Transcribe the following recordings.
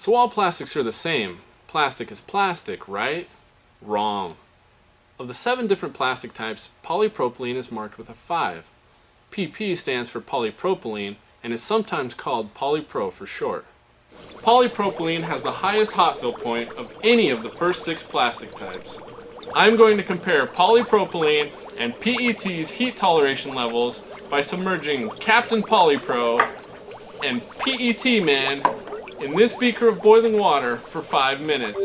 So all plastics are the same. Plastic is plastic, right? Wrong. Of the 7 different plastic types, polypropylene is marked with a 5. PP stands for polypropylene and is sometimes called polypro for short. Polypropylene has the highest hot fill point of any of the first 6 plastic types. I'm going to compare polypropylene and PET's heat toleration levels by submerging Captain Polypro and PET Man in this beaker of boiling water for 5 minutes.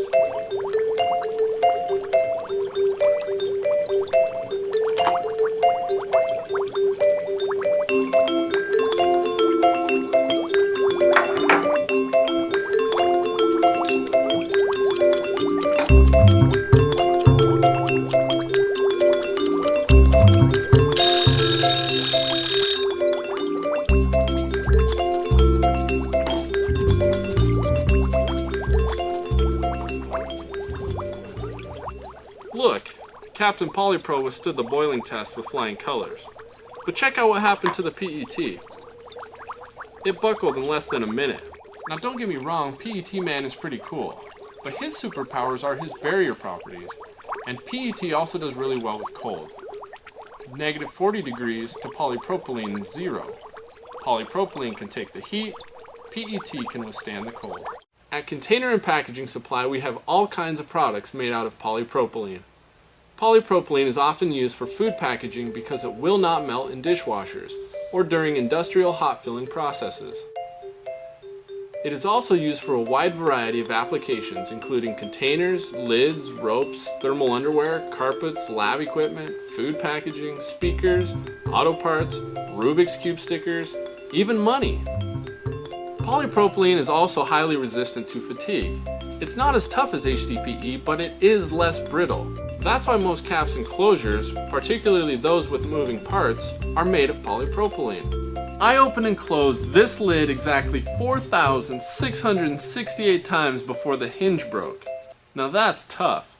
Look, Captain Polypro withstood the boiling test with flying colors. But check out what happened to the PET. It buckled in less than a minute. Now don't get me wrong, PET Man is pretty cool, but his superpowers are his barrier properties, and PET also does really well with cold. Negative 40 degrees to polypropylene 0. Polypropylene can take the heat, PET can withstand the cold. At Container and Packaging Supply, we have all kinds of products made out of polypropylene. Polypropylene is often used for food packaging because it will not melt in dishwashers or during industrial hot filling processes. It is also used for a wide variety of applications, including containers, lids, ropes, thermal underwear, carpets, lab equipment, food packaging, speakers, auto parts, Rubik's Cube stickers, even money. Polypropylene is also highly resistant to fatigue. It's not as tough as HDPE, but it is less brittle. That's why most caps and closures, particularly those with moving parts, are made of polypropylene. I opened and closed this lid exactly 4,668 times before the hinge broke. Now that's tough.